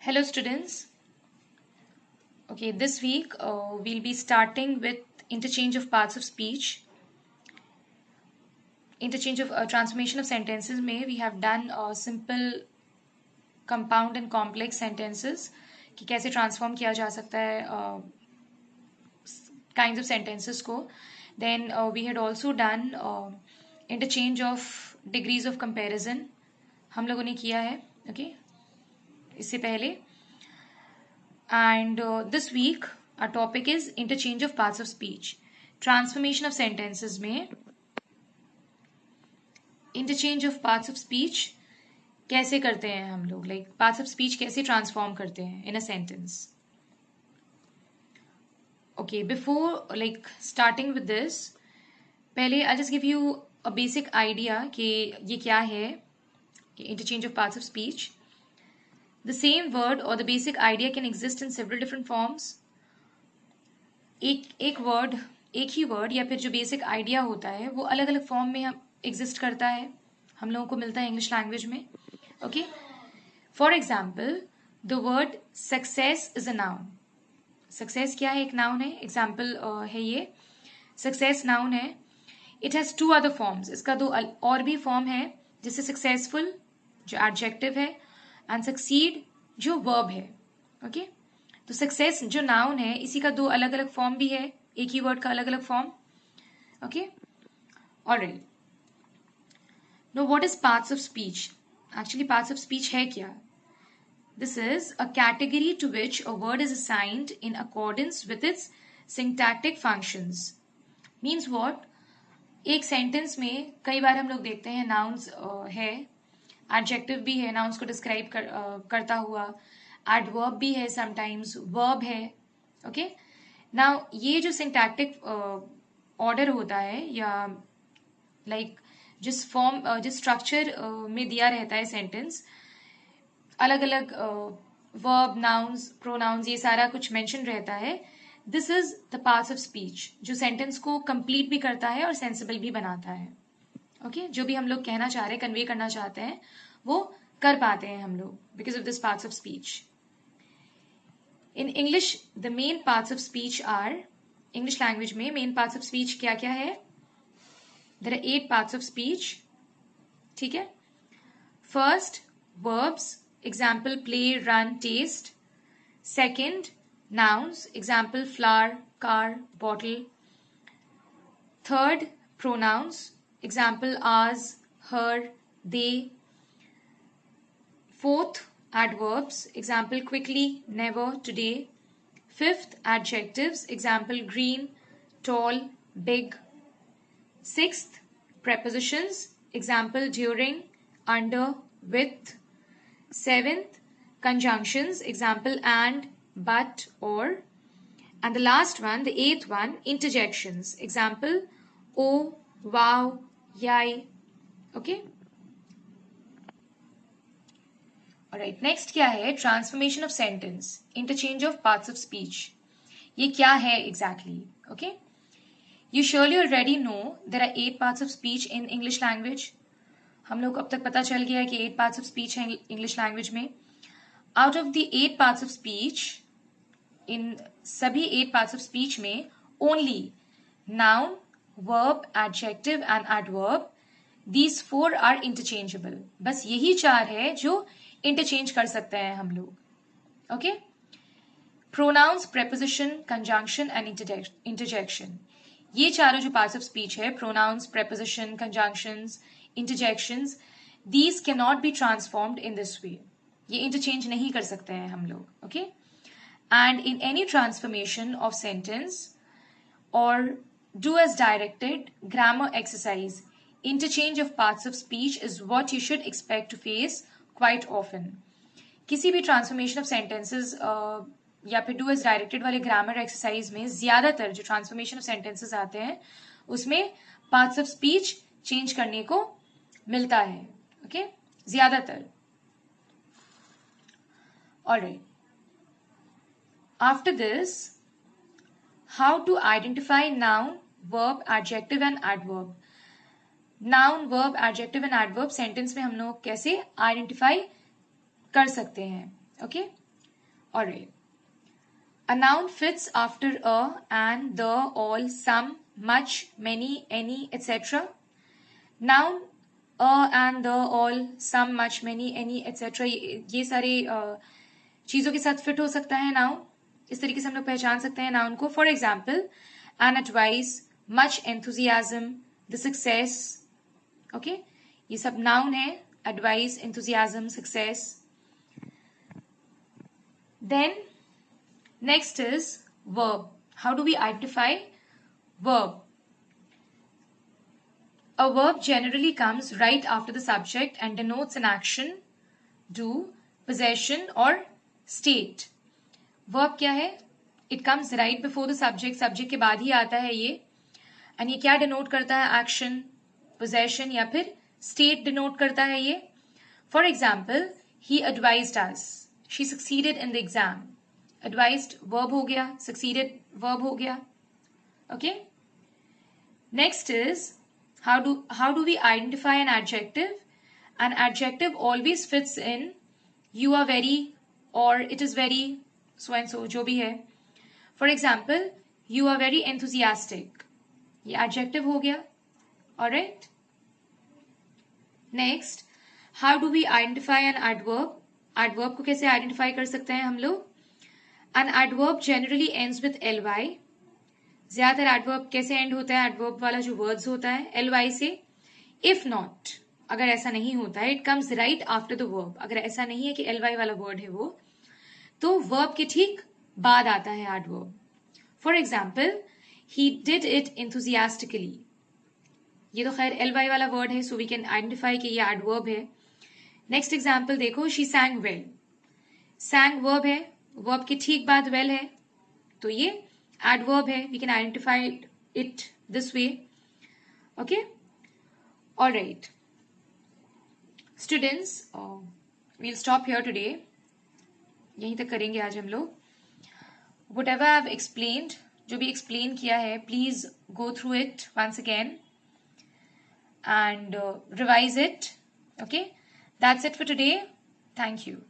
Hello students. Okay, this week we'll be starting with interchange of parts of speech. Interchange of transformation of sentences में we have done simple, compound and complex sentences कि कैसे transform किया जा सकता है kinds of sentences को. Then we had also done interchange of degrees of comparison. हम लोगों ने किया है, okay, इससे पहले. And this week our topic is interchange of parts of speech. Transformation of sentences में interchange of parts of speech कैसे करते हैं हम लोग, like parts of speech कैसे transform करते हैं in a sentence. Okay, before like starting with this, पहले I'll just give you a basic idea कि ये क्या है, interchange of parts of speech. The same word or the basic idea can exist in several different forms. एक word, एक ही word या फिर जो बेसिक आइडिया होता है वो अलग अलग फॉर्म में एग्जिस्ट करता है, हम लोगों को मिलता है इंग्लिश लैंग्वेज में. Okay, for example the word success is a noun. Success क्या है? एक नाउन है. एग्जाम्पल है ये, सक्सेस नाउन है. It has two other forms. इसका दो और भी फॉर्म है, जैसे सक्सेसफुल जो एडजेक्टिव है एंड सक्सीड जो वर्ब है. ओके, तो सक्सेस जो नाउन है इसी का दो अलग अलग फॉर्म भी है, एक ही वर्ड का अलग अलग form. Okay, alright. Know what is parts of speech? Actually parts of speech है क्या? This is a category to which a word is assigned in accordance with its syntactic functions. Means what? एक sentence में कई बार हम लोग देखते हैं nouns है, एडजेक्टिव भी है नाउन्स को डिस्क्राइब करता हुआ, एडवर्ब भी है, समटाइम्स वर्ब है. ओके, नाउ ये जो सिंटैक्टिक ऑर्डर होता है या लाइक जिस फॉर्म जिस स्ट्रक्चर में दिया रहता है सेंटेंस, अलग अलग वर्ब, नाउन्स, प्रोनाउंस, ये सारा कुछ मेंशन रहता है. This is the parts of speech जो सेंटेंस को कंप्लीट भी करता है और सेंसिबल भी बनाता है. ओके, जो भी हम लोग कहना चाह रहे हैं, कन्वे करना चाहते हैं, वो कर पाते हैं हम लोग because of this parts of speech. In English the main parts of speech are, English language में मेन पार्ट्स ऑफ स्पीच क्या क्या है? There are 8 parts of speech. ठीक है. First, verbs, example play, run, test. Second, nouns, example flower, car, bottle. Third, pronouns, example ours, her, they. Fourth, adverbs, example quickly, never, today. Fifth, adjectives, example green, tall, big. Sixth, prepositions, example during, under, with. Seventh, conjunctions, example and, but, or. And the last one, the 8th one, interjections, example oh, wow, yay. Okay, alright. Next क्या है? Transformation of sentence, interchange of parts of speech. ये क्या है exactly? Okay, you surely already know there are 8 parts of speech in English language. हम लोग अब तक पता चल गया है कि 8 parts of speech है English language में. Out of the 8 parts of speech, इन सभी 8 पार्ट्स ऑफ स्पीच में only noun, verb, adjective and adverb, these 4 are interchangeable. बस यही 4 है जो इंटरचेंज कर सकते हैं हम लोग. Okay, pronouns, preposition, conjunction and interjection, ये चारों जो पार्ट्स ऑफ स्पीच है, pronouns, prepositions, conjunctions, interjections, these can not be transformed in this way. ये इंटरचेंज नहीं कर सकते हैं हम लोग. Okay, and in any transformation of sentence or do as directed grammar exercise, interchange of parts of speech is what you should expect to face quite often. किसी भी transformation of sentences या फिर do as directed वाले grammar exercise में ज्यादातर जो transformation of sentences आते हैं उसमें parts of speech change करने को मिलता है. okay? ज्यादातर. alright. After this, how to identify noun, verb, adjective and adverb. Noun, verb, adjective and adverb sentence में हम लोग कैसे identify कर सकते हैं. Okay? Alright. A noun fits after a, and, the, all, some, much, many, any, etc. Noun a, and, the, all, some, much, many, any, etc. ये सारे चीजों के साथ फिट हो सकता है नाउन. इस तरीके से हम लोग पहचान सकते हैं नाउन को. For example, an advice, much enthusiasm, the success. Okay, ये सब नाउन है. Advice, enthusiasm, success. Then next is verb. How do we identify verb? A verb generally comes right after the subject and denotes an action, do, possession or state. Verb क्या है? It comes right before the subject. Subject के बाद ही आता है ये. And ये क्या denote करता है? Action, possession या फिर state denote करता है ये. For example, he advised us. She succeeded in the exam. Advised verb हो गया, succeeded verb हो गया. Okay. Next is how do we identify an adjective? An adjective always fits in you are very or it is very so and so जो भी है. For example, you are very enthusiastic. ये adjective हो गया. Alright. Next, how do we identify an adverb? Adverb को कैसे identify कर सकते हैं हम लोग? An adverb generally ends with ly. ज्यादातर adverb कैसे end होता है? Adverb वाला जो words होता है ly से. If not, अगर ऐसा नहीं होता है, it comes right after the verb. अगर ऐसा नहीं है कि ly वाला word है वो, तो verb के ठीक बाद आता है adverb. For example, he did it enthusiastically. ये तो खैर ly वाला word है, so we can identify कि ये adverb है. Next example देखो, she sang well. Sang verb है, verb के ठीक बाद well है, तो ये adverb है. We can identify it this way. Okay. All right. Students, we'll stop here today. यहीं तक करेंगे आज हम लोग. Whatever I've explained, जो भी explain किया है, please go through it once again and revise it. Okay. That's it for today. Thank you.